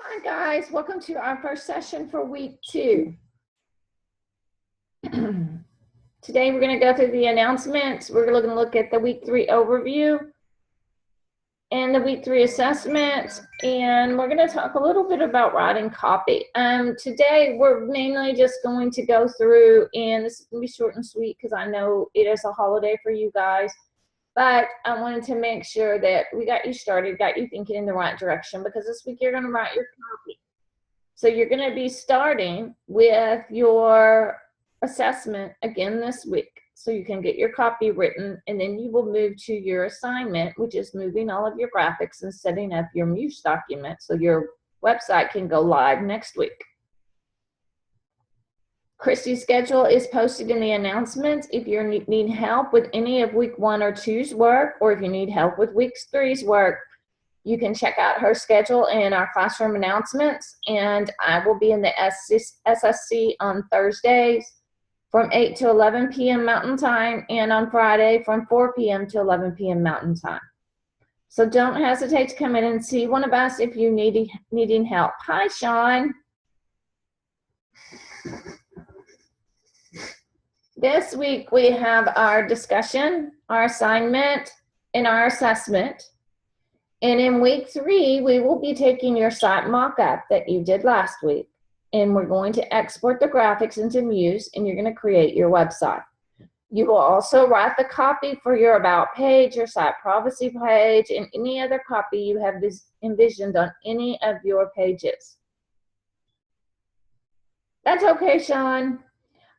Hi guys, welcome to our first session for week 2. Today we're going to go through the announcements. We're going to look at the week 3 overview and the week 3 assessments, and we're going to talk a little bit about writing copy. Today we're mainly just going to go through, and this is going to be short and sweet because I know it is a holiday for you guys, but I wanted to make sure that we got you started, got you thinking in the right direction, because this week you're going to write your copy. So you're going to be starting with your assessment again this week, so you can get your copy written, and then you will move to your assignment, which is moving all of your graphics and setting up your Muse document so your website can go live next week. Christy's schedule is posted in the announcements. If you need help with any of week 1 or 2's work, or if you need help with week 3's work, you can check out her schedule in our classroom announcements, and I will be in the SSC on Thursdays from 8 to 11 p.m. Mountain Time, and on Friday from 4 p.m. to 11 p.m. Mountain Time. So don't hesitate to come in and see one of us if you needing help. Hi, Sean. This week we have our discussion, our assignment, and our assessment. And in week 3, we will be taking your site mock-up that you did last week, and we're going to export the graphics into Muse, and you're going to create your website. You will also write the copy for your About page, your site privacy page, and any other copy you have envisioned on any of your pages. That's okay, Sean.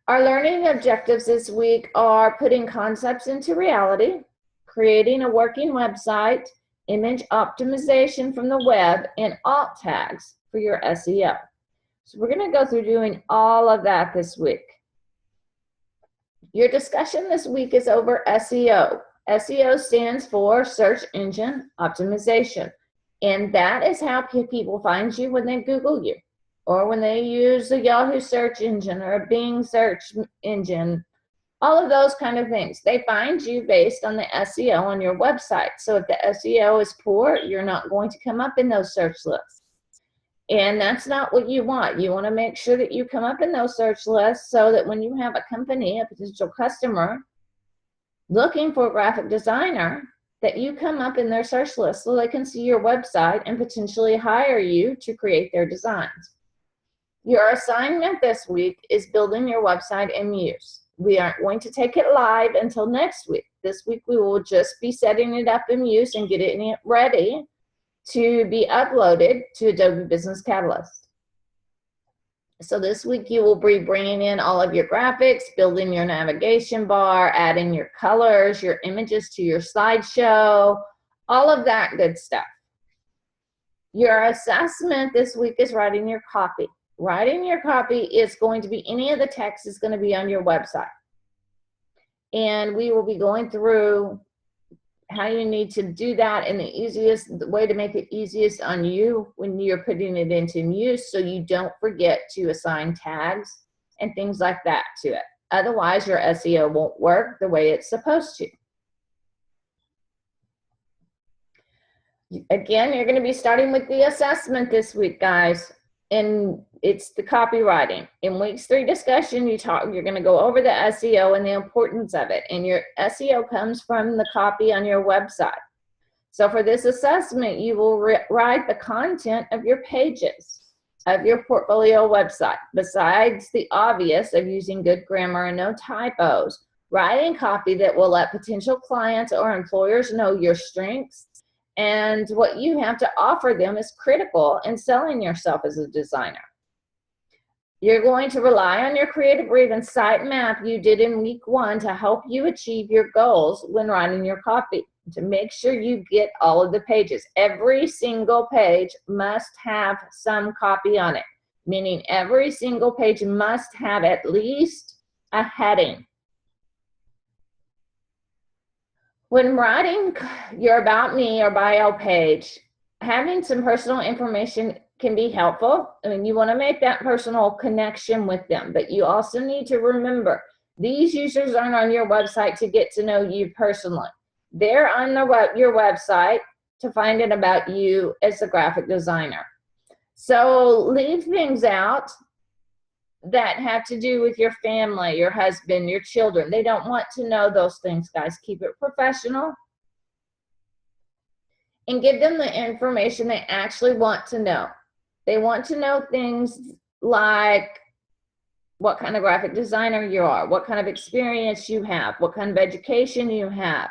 Our learning objectives this week are putting concepts into reality, creating a working website, image optimization from the web, and alt tags for your SEO. So we're going to go through doing all of that this week. Your discussion this week is over SEO. SEO stands for Search Engine Optimization, and that is how people find you when they Google you, or when they use a Yahoo search engine or a Bing search engine. All of those kind of things. They find you based on the SEO on your website. So if the SEO is poor, you're not going to come up in those search lists. And that's not what you want. You want to make sure that you come up in those search lists so that when you have a company, a potential customer, looking for a graphic designer, that you come up in their search list so they can see your website and potentially hire you to create their designs. Your assignment this week is building your website in Muse. We aren't going to take it live until next week. This week we will just be setting it up in Muse and getting it ready to be uploaded to Adobe Business Catalyst. So this week you will be bringing in all of your graphics, building your navigation bar, adding your colors, your images to your slideshow, all of that good stuff. Your assessment this week is writing your copy. Writing your copy is going to be any of the text is going to be on your website. And we will be going through how you need to do that, and the way to make it easiest on you when you're putting it into Muse, so you don't forget to assign tags and things like that to it. Otherwise, your SEO won't work the way it's supposed to. Again, you're going to be starting with the assessment this week, guys. And it's the copywriting. In weeks 3 discussion, you're going to go over the SEO and the importance of it. And your SEO comes from the copy on your website. So for this assessment, you will write the content of your pages of your portfolio website. Besides the obvious of using good grammar and no typos, writing copy that will let potential clients or employers know your strengths and what you have to offer them is critical in selling yourself as a designer. You're going to rely on your Creative Read and sitemap you did in week 1 to help you achieve your goals when writing your copy. To make sure you get all of the pages. Every single page must have some copy on it, meaning every single page must have at least a heading. When writing your About Me or bio page, having some personal information can be helpful. I mean, you want to make that personal connection with them, but you also need to remember these users aren't on your website to get to know you personally. They're on your website to find out about you as a graphic designer. So leave things out that have to do with your family, your husband, your children. They don't want to know those things, guys. Keep it professional and give them the information they actually want to know. They want to know things like what kind of graphic designer you are, what kind of experience you have, what kind of education you have.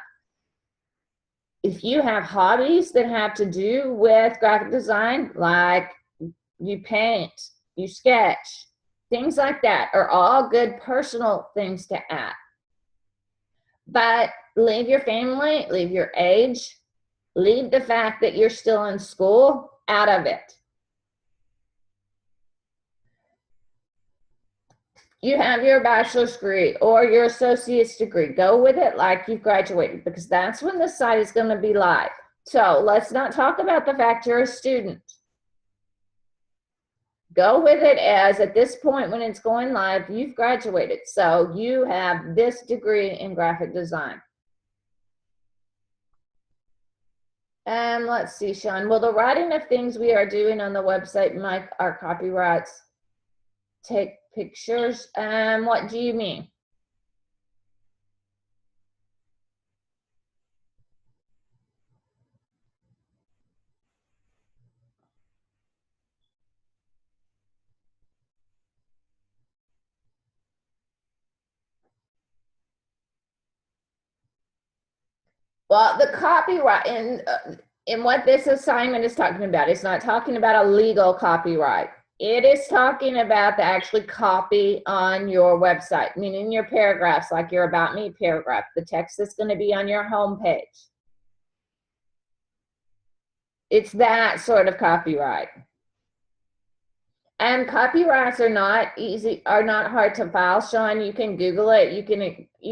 If you have hobbies that have to do with graphic design, like you paint, you sketch, things like that are all good personal things to add. But leave your family, leave your age, leave the fact that you're still in school out of it. You have your bachelor's degree or your associate's degree. Go with it like you've graduated, because that's when the site is going to be live. So let's not talk about the fact you're a student. Go with it as at this point when it's going live, you've graduated. So you have this degree in graphic design. And let's see, Sean, will the writing of things we are doing on the website make our copyrights take pictures? What do you mean? Well, the copyright in what this assignment is talking about, it's not talking about a legal copyright. It is talking about the actually copy on your website, meaning your paragraphs, like your About Me paragraph, the text that's going to be on your homepage. It's that sort of copyright. And copyrights are not easy, are not hard to file, Sean. You can Google it. You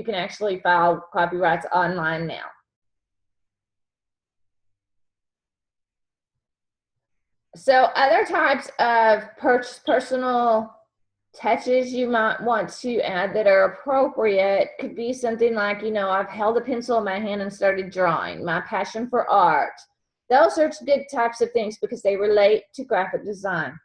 can actually file copyrights online now. So other types of personal touches you might want to add that are appropriate could be something like, you know, I've held a pencil in my hand and started drawing, my passion for art. Those are good types of things because they relate to graphic design.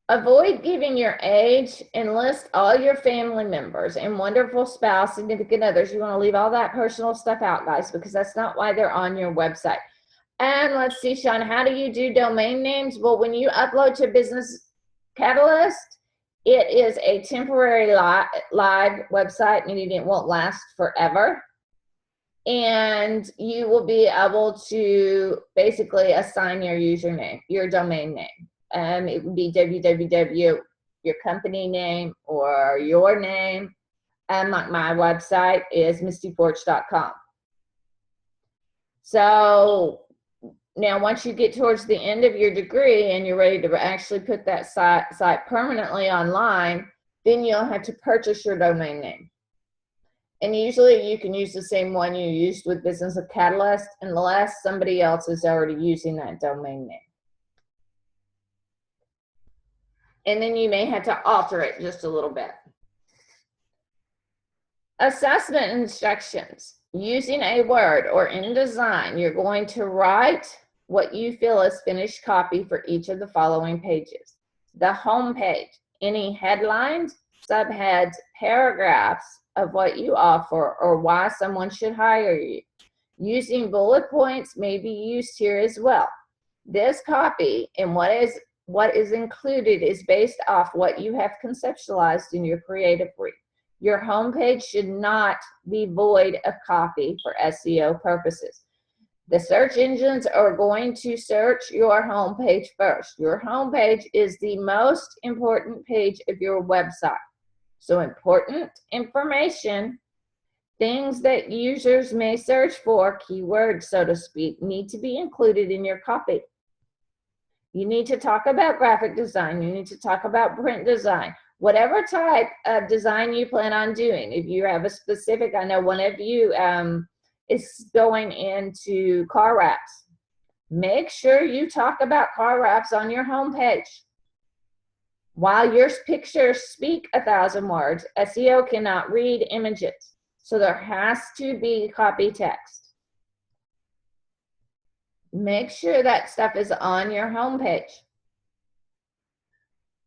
Avoid giving your age and list all your family members and wonderful spouse, significant others. You want to leave all that personal stuff out, guys, because that's not why they're on your website. And let's see, Sean, how do you do domain names? Well, when you upload to Business Catalyst, it is a temporary live website, meaning it won't last forever. And you will be able to basically assign your username, your domain name. It would be www, your company name or your name. And my website is mistyforge.com. So now once you get towards the end of your degree and you're ready to actually put that site permanently online, then you'll have to purchase your domain name. And usually you can use the same one you used with Business Catalyst unless somebody else is already using that domain name. And then you may have to alter it just a little bit. Assessment instructions. Using a Word or InDesign, you're going to write what you feel is finished copy for each of the following pages. The home page, any headlines, subheads, paragraphs of what you offer or why someone should hire you. Using bullet points may be used here as well. This copy and what is included is based off what you have conceptualized in your creative brief. Your homepage should not be void of copy for SEO purposes. The search engines are going to search your homepage first. Your homepage is the most important page of your website. So important information, things that users may search for, keywords, so to speak, need to be included in your copy. You need to talk about graphic design. You need to talk about print design. Whatever type of design you plan on doing. If you have a specific, I know one of you is going into car wraps. Make sure you talk about car wraps on your homepage. While your pictures speak 1,000 words, SEO cannot read images. So there has to be copy text. Make sure that stuff is on your homepage.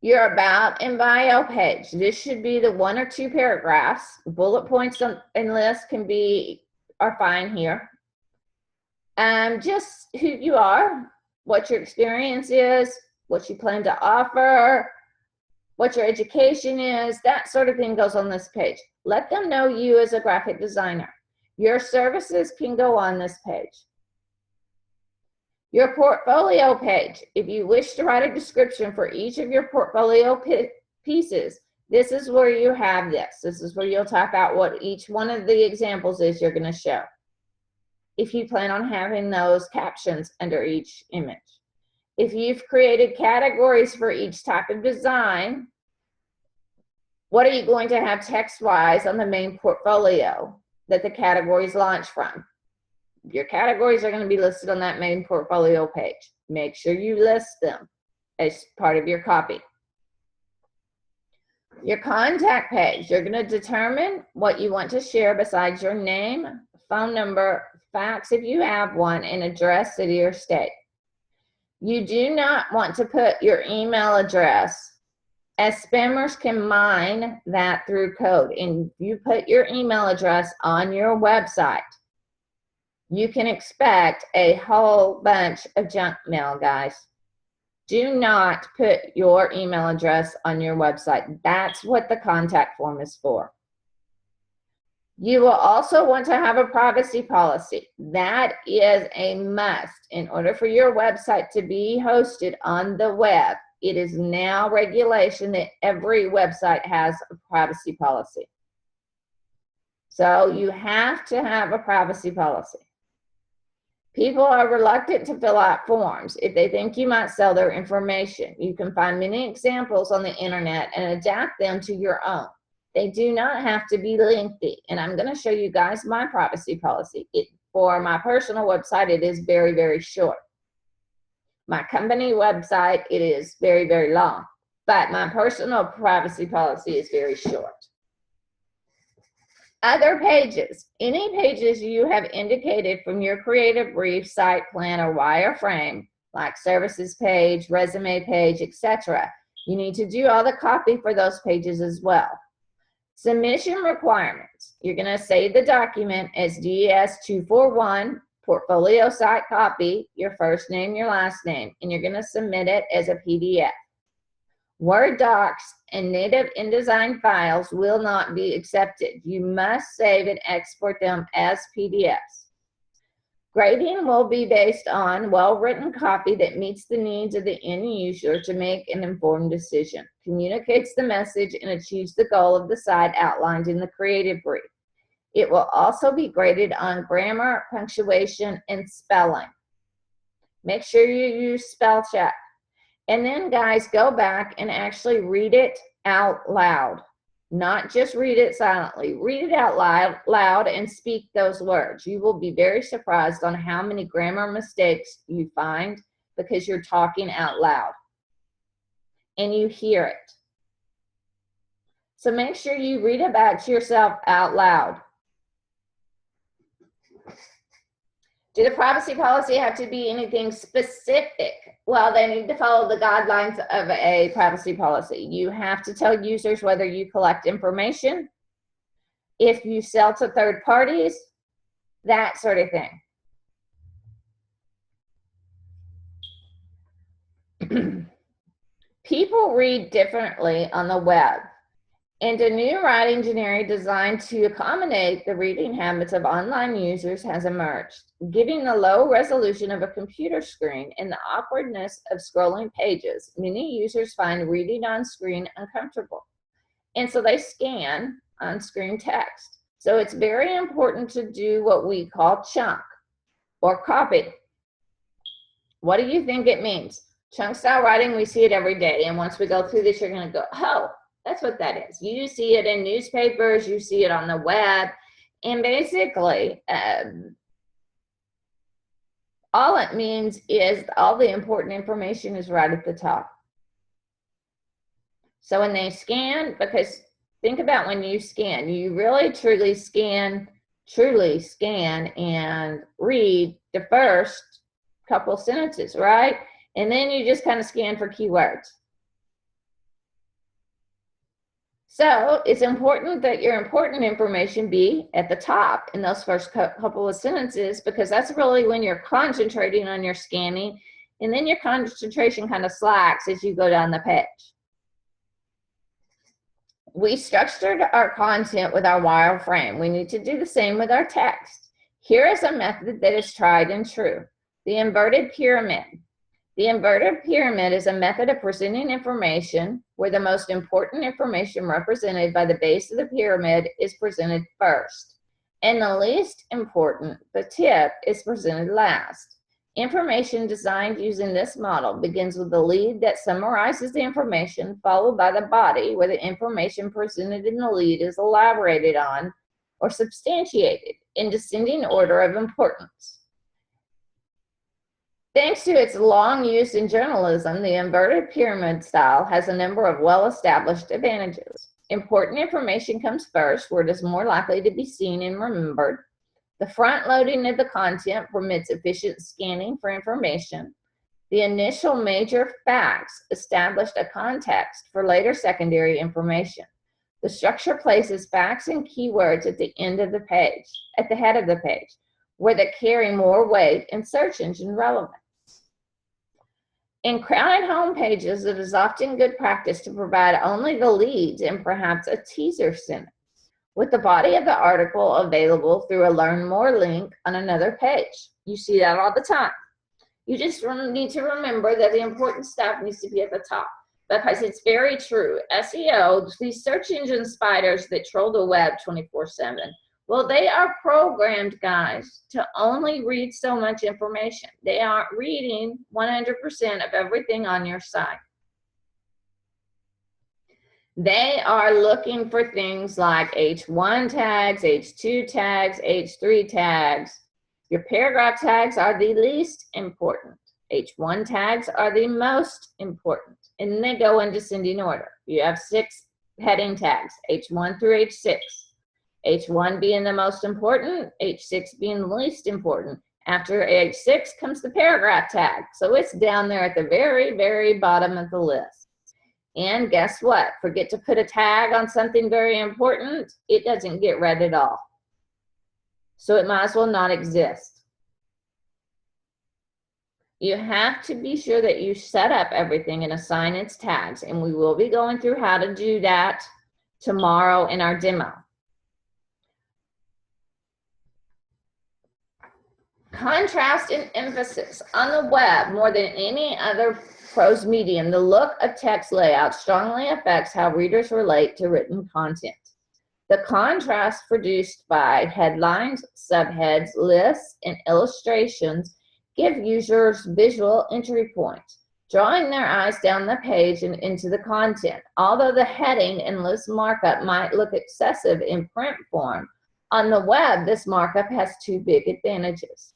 Your about and bio page. This should be the 1 or 2 paragraphs. Bullet points and lists are fine here. Just who you are, what your experience is, what you plan to offer, what your education is, that sort of thing goes on this page. Let them know you as a graphic designer. Your services can go on this page. Your portfolio page. If you wish to write a description for each of your portfolio pieces, this is where you have this. This is where you'll type out what each one of the examples is you're going to show. If you plan on having those captions under each image. If you've created categories for each type of design, what are you going to have text-wise on the main portfolio that the categories launch from? Your categories are going to be listed on that main portfolio page. Make sure you list them as part of your copy. Your contact page, you're going to determine what you want to share besides your name, phone number, fax if you have one, and address, city, or state. You do not want to put your email address, as spammers can mine that through code. And if you put your email address on your website, you can expect a whole bunch of junk mail, guys. Do not put your email address on your website. That's what the contact form is for. You will also want to have a privacy policy. That is a must. In order for your website to be hosted on the web, it is now regulation that every website has a privacy policy. So you have to have a privacy policy. People are reluctant to fill out forms if they think you might sell their information. You can find many examples on the internet and adapt them to your own. They do not have to be lengthy. And I'm going to show you guys my privacy policy. For my personal website, it is very, very short. My company website, it is very, very long. But my personal privacy policy is very short. Other pages. Any pages you have indicated from your creative brief, site plan, or wireframe, like services page, resume page, etc. You need to do all the copy for those pages as well. Submission requirements. You're going to save the document as DS241, portfolio site copy, your first name, your last name, and you're going to submit it as a PDF. Word docs and native InDesign files will not be accepted. You must save and export them as PDFs. Grading will be based on well-written copy that meets the needs of the end user to make an informed decision, communicates the message, and achieves the goal of the site outlined in the creative brief. It will also be graded on grammar, punctuation, and spelling. Make sure you use spell check. And then, guys, go back and actually read it out loud. Not just read it silently. Read it out loud and speak those words. You will be very surprised on how many grammar mistakes you find because you're talking out loud and you hear it. So make sure you read it back to yourself out loud. Do the privacy policy have to be anything specific? Well, they need to follow the guidelines of a privacy policy. You have to tell users whether you collect information, if you sell to third parties, that sort of thing. People read differently on the web. And a new writing scenario designed to accommodate the reading habits of online users has emerged. Given the low resolution of a computer screen and the awkwardness of scrolling pages, many users find reading on screen uncomfortable. And so they scan on-screen text. So it's very important to do what we call chunk or copy. What do you think it means? Chunk style writing, we see it every day. And once we go through this, you're going to go, oh, that's what that is. You see it in newspapers, you see it on the web, and basically all it means is all the important information is right at the top. So when they scan, because think about when you scan, you really truly scan and read the first couple sentences, right? And then you just kind of scan for keywords. So it's important that your important information be at the top in those first couple of sentences, because that's really when you're concentrating on your scanning, and then your concentration kind of slacks as you go down the page. We structured our content with our wireframe. We need to do the same with our text. Here is a method that is tried and true: the inverted pyramid. The inverted pyramid is a method of presenting information where the most important information represented by the base of the pyramid is presented first, and the least important, the tip, is presented last. Information designed using this model begins with the lead that summarizes the information, followed by the body, where the information presented in the lead is elaborated on or substantiated in descending order of importance. Thanks to its long use in journalism, the inverted pyramid style has a number of well-established advantages. Important information comes first, where it is more likely to be seen and remembered. The front-loading of the content permits efficient scanning for information. The initial major facts established a context for later secondary information. The structure places facts and keywords at the end of the page, at the head of the page, where they carry more weight and search engine relevance. In crowded home pages, it is often good practice to provide only the leads and perhaps a teaser sentence, with the body of the article available through a Learn More link on another page. You see that all the time. You just need to remember that the important stuff needs to be at the top, because it's very true. SEO, these search engine spiders that troll the web 24/7, well, they are programmed, guys, to only read so much information. They aren't reading 100% of everything on your site. They are looking for things like H1 tags, H2 tags, H3 tags. Your paragraph tags are the least important. H1 tags are the most important, and they go in descending order. You have 6 heading tags, H1 through H6. H1 being the most important, H6 being the least important. After H6 comes the paragraph tag. So it's down there at the very, very bottom of the list. And guess what? Forget to put a tag on something very important, it doesn't get read at all. So it might as well not exist. You have to be sure that you set up everything and assign its tags. And we will be going through how to do that tomorrow in our demo. Contrast and emphasis. On the web, more than any other prose medium, the look of text layout strongly affects how readers relate to written content. The contrast produced by headlines, subheads, lists, and illustrations give users visual entry points, drawing their eyes down the page and into the content. Although the heading and list markup might look excessive in print form, on the web, this markup has 2 big advantages.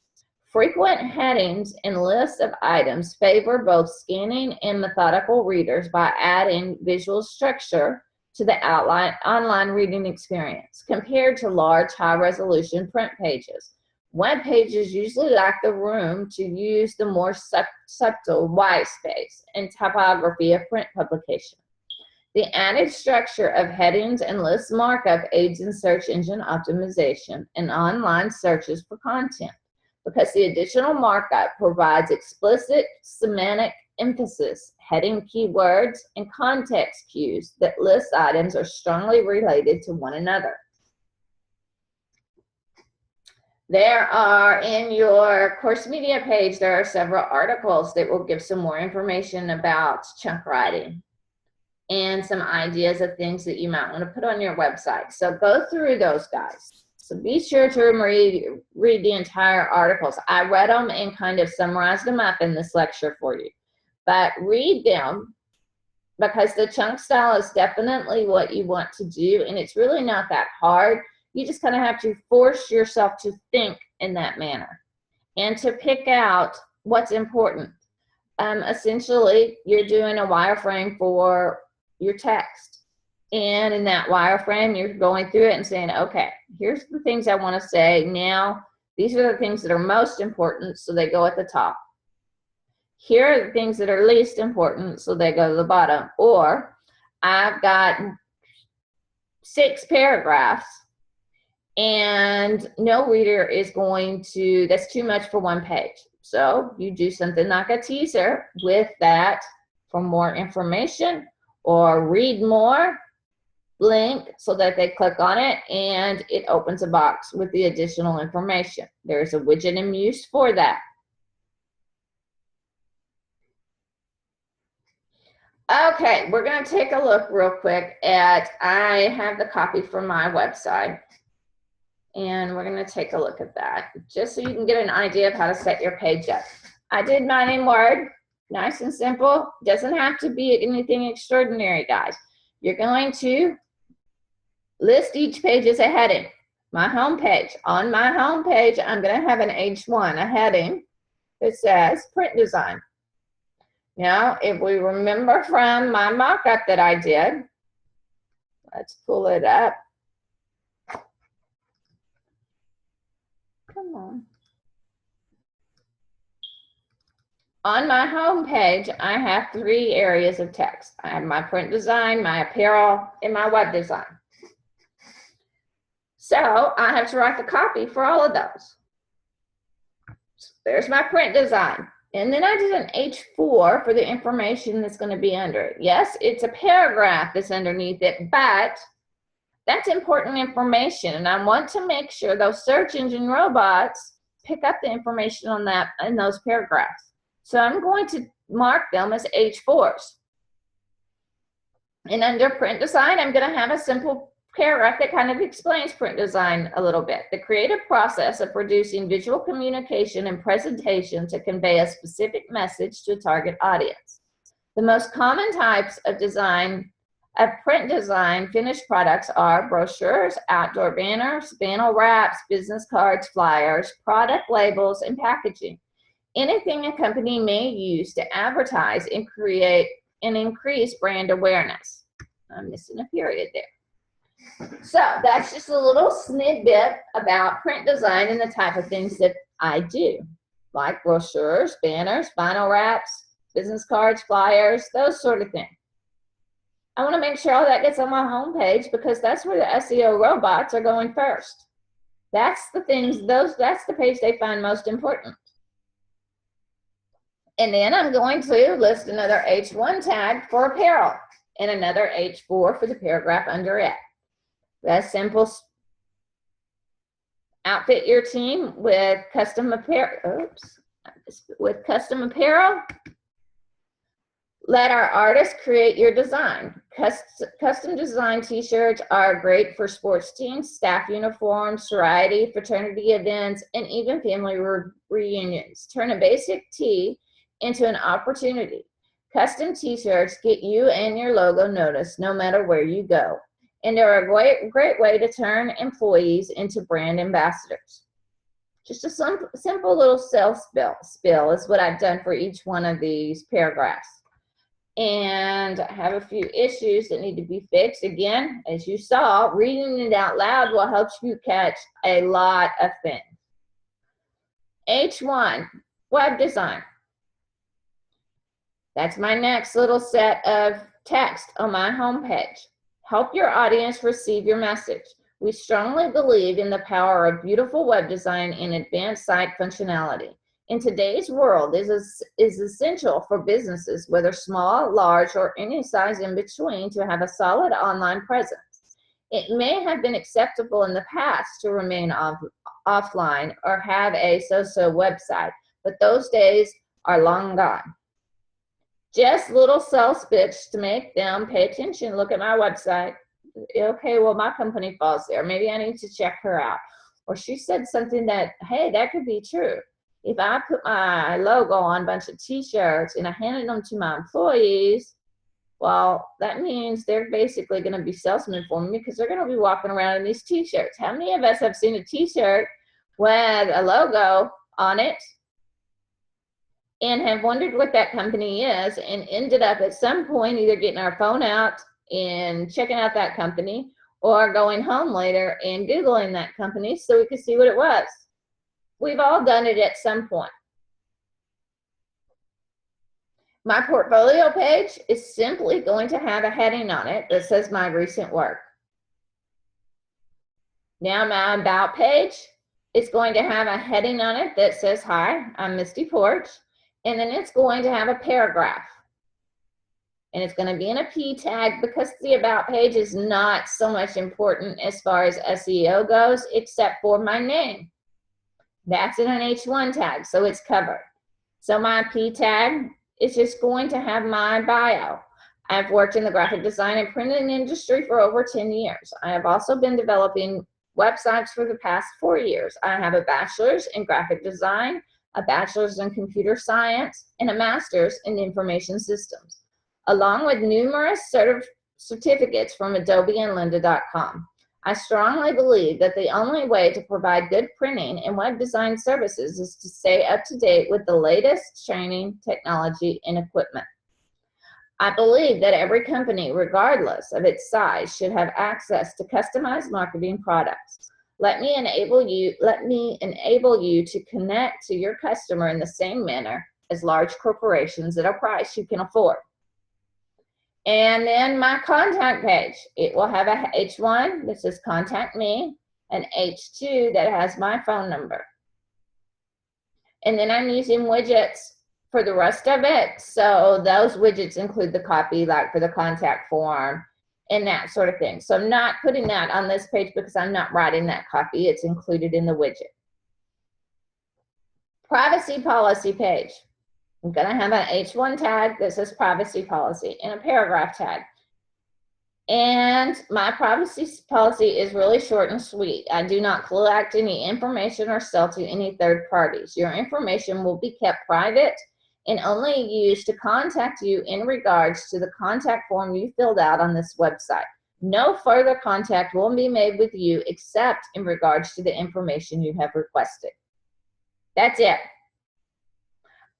Frequent headings and lists of items favor both scanning and methodical readers by adding visual structure to the online reading experience, compared to large, high-resolution print pages. Web pages usually lack the room to use the more subtle white space and typography of print publication. The added structure of headings and list markup aids in search engine optimization and online searches for content, because the additional markup provides explicit semantic emphasis, heading keywords, and context cues that list items are strongly related to one another. There are, in your course media page, there are several articles that will give some more information about chunk writing and some ideas of things that you might want to put on your website. So go through those, guys. So be sure to read the entire articles. I read them and kind of summarized them up in this lecture for you. But read them, because the chunk style is definitely what you want to do, and it's really not that hard. You just kind of have to force yourself to think in that manner and to pick out what's important. Essentially, you're doing a wireframe for your text. And in that wireframe, you're going through it and saying, okay, here's the things I want to say. Now, these are the things that are most important, so they go at the top. here are the things that are least important, so they go to the bottom. Or I've got 6 paragraphs and no reader is going to, that's too much for one page. So you do something like a teaser with that for more information, or read more link so that they click on it and it opens a box with the additional information. There's a widget in Muse for that. Okay, we're going to take a look real quick at, I have the copy from my website, and we're going to take a look at that just so you can get an idea of how to set your page up. I did mine in Word, nice and simple. Doesn't have to be anything extraordinary, guys. You're going to list each page as a heading. My home page. On my home page, I'm going to have an H1, a heading that says print design. Now, if we remember from my mock-up that I did, let's pull it up. Come on. On my home page, I have 3 areas of text. I have my print design, my apparel, and my web design. So I have to write the copy for all of those. So there's my print design. And then I did an H4 for the information that's going to be under it. Yes, it's a paragraph that's underneath it, but that's important information. And I want to make sure those search engine robots pick up the information on that in those paragraphs. So I'm going to mark them as H4s. And under print design, I'm going to have a simple paragraph that kind of explains print design a little bit. The creative process of producing visual communication and presentation to convey a specific message to a target audience. The most common types of design, of print design finished products are brochures, outdoor banners, vinyl wraps, business cards, flyers, product labels, and packaging. Anything a company may use to advertise and create and increase brand awareness. I'm missing a period there. So that's just a little snippet about print design and the type of things that I do, like brochures, banners, vinyl wraps, business cards, flyers, those sort of things. I want to make sure all that gets on my homepage because that's where the SEO robots are going first. That's the things, that's the page they find most important. And then I'm going to list another H1 tag for apparel and another H4 for the paragraph under it. That's simple. Outfit your team with custom apparel. With custom apparel. Let our artists create your design. Custom design t-shirts are great for sports teams, staff uniforms, sorority, fraternity events, and even family reunions. Turn a basic tee into an opportunity. Custom t-shirts get you and your logo noticed no matter where you go. And they're a great way to turn employees into brand ambassadors. Just a simple little sales spill is what I've done for each one of these paragraphs. And I have a few issues that need to be fixed. Again, as you saw, reading it out loud will help you catch a lot of things. H1, web design. That's my next little set of text on my homepage. Help your audience receive your message. We strongly believe in the power of beautiful web design and advanced site functionality. In today's world, it is essential for businesses, whether small, large, or any size in between, to have a solid online presence. It may have been acceptable in the past to remain offline or have a so-so website, but those days are long gone. Just little sales pitch to make them pay attention. Look at my website. Okay, well, my company falls there. Maybe I need to check her out. Or she said something that, hey, that could be true. If I put my logo on a bunch of t-shirts and I handed them to my employees, well, that means they're basically going to be salesmen for me because they're going to be walking around in these t-shirts. How many of us have seen a t-shirt with a logo on it and have wondered what that company is and ended up at some point either getting our phone out and checking out that company or going home later and Googling that company so we could see what it was? We've all done it at some point. My portfolio page is simply going to have a heading on it that says my recent work. Now my about page is going to have a heading on it that says, hi, I'm Misty Porch, and then it's going to have a paragraph. And it's going to be in a P tag because the about page is not so much important as far as SEO goes, except for my name. That's in an H1 tag, so it's covered. So my P tag is just going to have my bio. I've worked in the graphic design and printing industry for over 10 years. I have also been developing websites for the past 4 years. I have a bachelor's in graphic design, a bachelor's in computer science, and a master's in information systems, along with numerous certificates from Adobe and lynda.com. I strongly believe that the only way to provide good printing and web design services is to stay up to date with the latest training, technology, and equipment. I believe that every company, regardless of its size, should have access to customized marketing products. Let me enable you to connect to your customer in the same manner as large corporations at a price you can afford. And then my contact page, it will have a H1 that says contact me, an H2 that has my phone number. And then I'm using widgets for the rest of it. So those widgets include the copy, like for the contact form and that sort of thing. So I'm not putting that on this page because I'm not writing that copy. It's included in the widget. Privacy policy page. I'm going to have an H1 tag that says privacy policy and a paragraph tag. And my privacy policy is really short and sweet. I do not collect any information or sell to any third parties. Your information will be kept private and only used to contact you in regards to the contact form you filled out on this website. No further contact will be made with you except in regards to the information you have requested. That's it.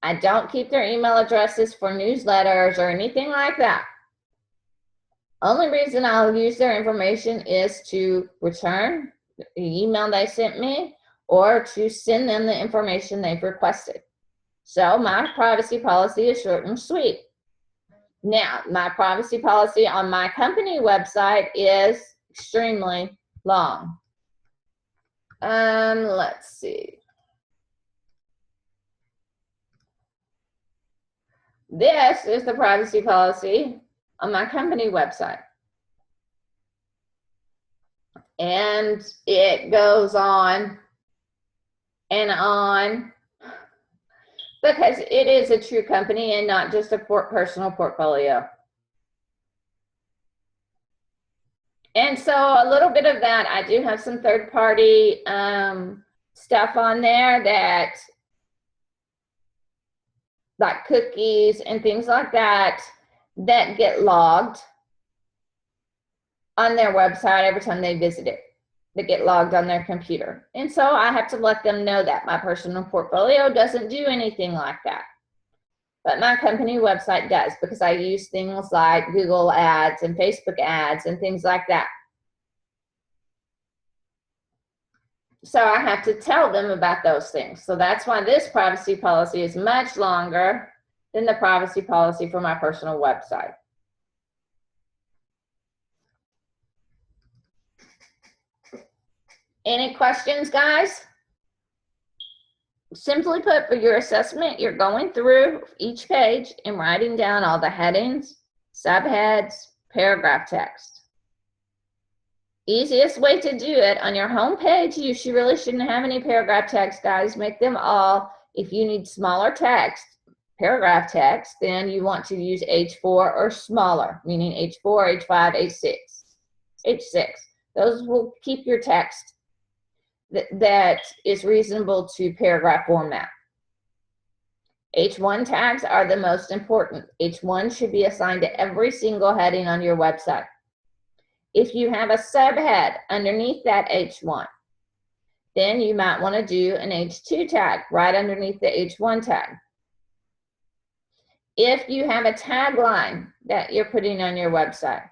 I don't keep their email addresses for newsletters or anything like that. Only reason I'll use their information is to return the email they sent me or to send them the information they've requested. So my privacy policy is short and sweet. Now, my privacy policy on my company website is extremely long. Let's see. This is the privacy policy on my company website. And it goes on and on because it is a true company and not just a personal portfolio. And so a little bit of that, I do have some third-party stuff on there that, like cookies and things like that, that get logged on their website every time they visit it. They get logged on their computer. And so I have to let them know that my personal portfolio doesn't do anything like that. But my company website does, because I use things like Google ads and Facebook ads and things like that. So I have to tell them about those things. So that's why this privacy policy is much longer than the privacy policy for my personal website. Any questions, guys? Simply put, for your assessment, you're going through each page and writing down all the headings, subheads, paragraph text. Easiest way to do it, on your home page, you really shouldn't have any paragraph text, guys. Make them all, if you need smaller text, paragraph text, then you want to use H4 or smaller, meaning H4, H5, H6. H6. Those will keep your text that is reasonable to paragraph format. H1 tags are the most important. H1 should be assigned to every single heading on your website. If you have a subhead underneath that H1, then you might want to do an H2 tag right underneath the H1 tag. If you have a tagline that you're putting on your website,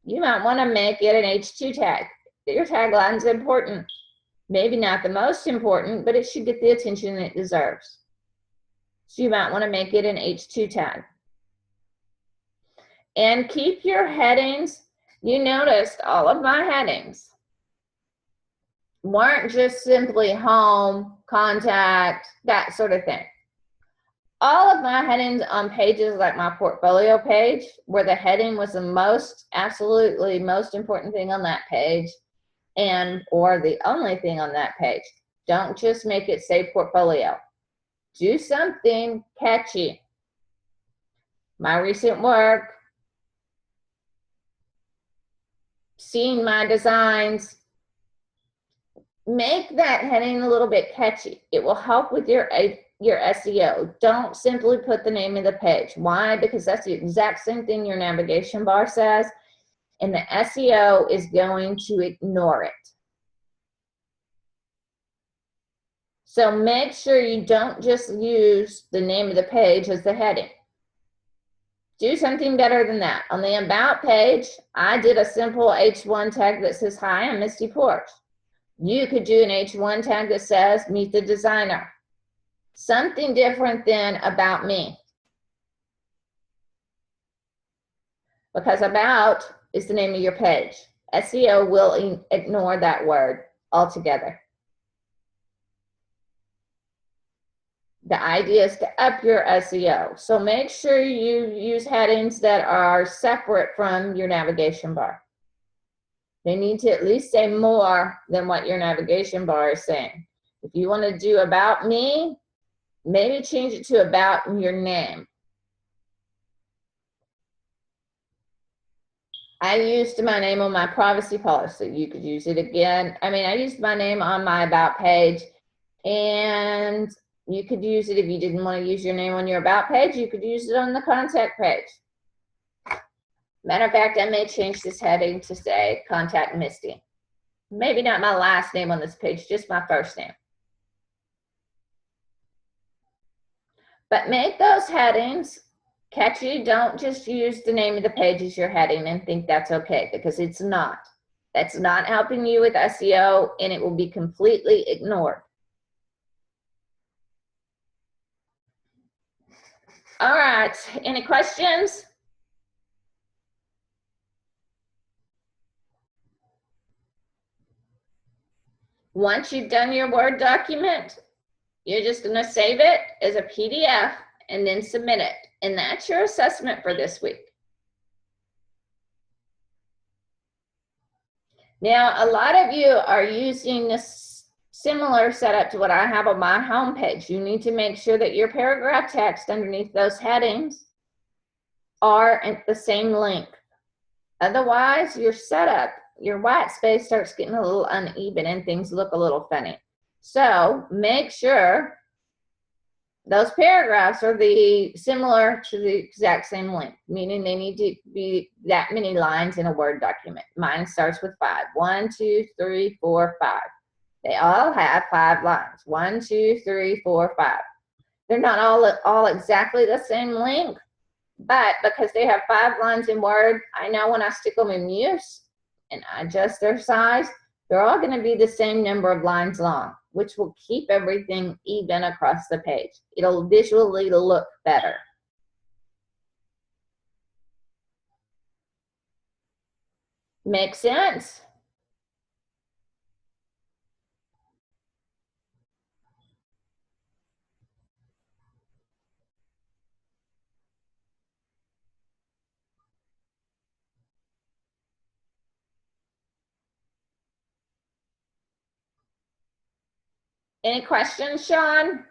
you might want to make it an H2 tag. Your tagline is important. Maybe not the most important, but it should get the attention it deserves. So you might want to make it an H2 tag. And keep your headings. You noticed all of my headings weren't just simply home, contact, that sort of thing. All of my headings on pages like my portfolio page, where the heading was the absolutely most important thing on that page, or the only thing on that page. Don't just make it say portfolio. Do something catchy. My recent work, seeing my designs. Make that heading a little bit catchy. It will help with your SEO. Don't simply put the name of the page. Why? Because that's the exact same thing your navigation bar says, and the SEO is going to ignore it. So make sure you don't just use the name of the page as the heading. Do something better than that. On the About page, I did a simple H1 tag that says, "Hi, I'm Misty Porch." You could do an H1 tag that says, "Meet the designer." Something different than "About me." Because About is the name of your page. SEO will ignore that word altogether. The idea is to up your SEO. So make sure you use headings that are separate from your navigation bar. They need to at least say more than what your navigation bar is saying. If you want to do "About me," maybe change it to "About your name." I used my name on my privacy policy. You could use it again. I used my name on my About page, and you could use it if you didn't want to use your name on your About page. You could use it on the contact page. Matter of fact, I may change this heading to say "Contact Misty." Maybe not my last name on this page, just my first name. But make those headings catchy. Don't just use the name of the page as your heading and think that's okay, because it's not. That's not helping you with SEO, and it will be completely ignored. All right, any questions? Once you've done your Word document, you're just going to save it as a PDF and then submit it. And that's your assessment for this week. Now, a lot of you are using this similar setup to what I have on my homepage. You need to make sure that your paragraph text underneath those headings are at the same length. Otherwise, your setup, your white space starts getting a little uneven and things look a little funny. So make sure those paragraphs are similar to the exact same length, meaning they need to be that many lines in a Word document. Mine starts with 5. 1, 2, 3, 4, 5. They all have 5 lines. 1, 2, 3, 4, 5. They're not all exactly the same length, but because they have 5 lines in Word, I know when I stick them in Muse and I adjust their size, they're all going to be the same number of lines long, which will keep everything even across the page. It'll visually look better. Make sense? Any questions, Sean?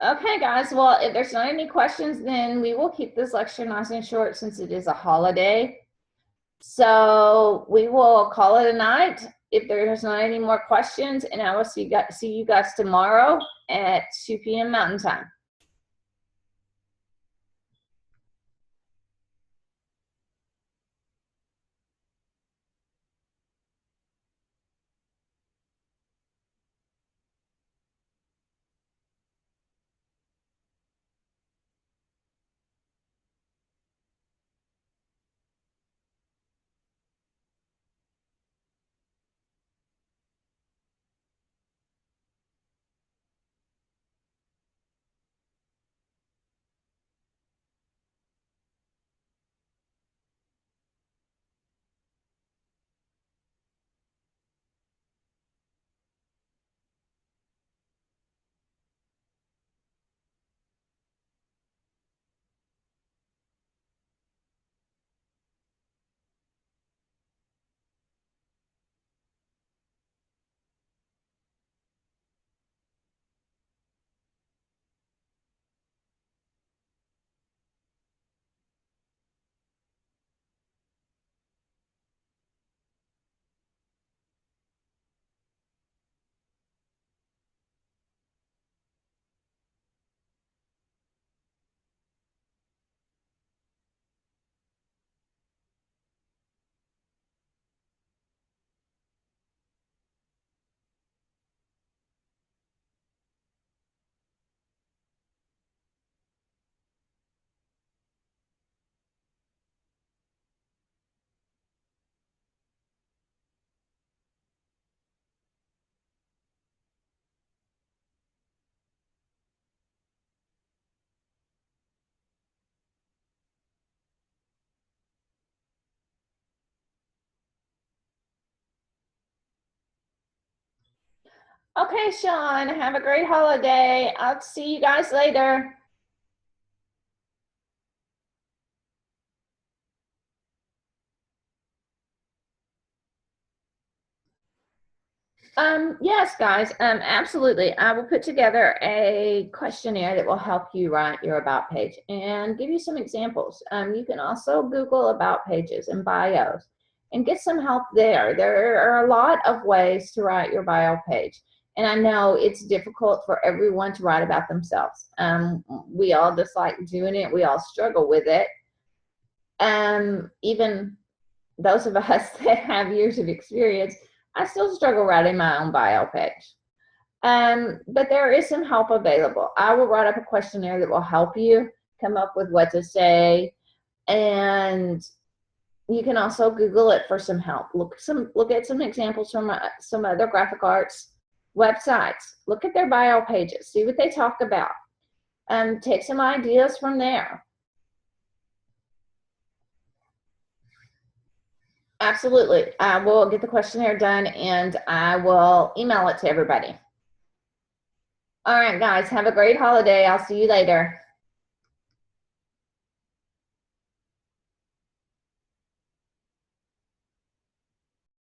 Okay, guys. Well, if there's not any questions, then we will keep this lecture nice and short since it is a holiday. So we will call it a night if there's not any more questions, and I will see you guys tomorrow at 2 p.m. Mountain Time. Okay, Sean, have a great holiday. I'll see you guys later. Yes, guys, absolutely. I will put together a questionnaire that will help you write your about page and give you some examples. You can also Google about pages and bios and get some help there. There are a lot of ways to write your bio page. And I know it's difficult for everyone to write about themselves. We all dislike doing it. We all struggle with it. Even those of us that have years of experience, I still struggle writing my own bio page. But there is some help available. I will write up a questionnaire that will help you come up with what to say, and you can also Google it for some help. Look at some examples from some other graphic arts websites. Look at their bio pages. See what they talk about. Take some ideas from there. Absolutely. I will get the questionnaire done and I will email it to everybody. All right, guys, have a great holiday. I'll see you later.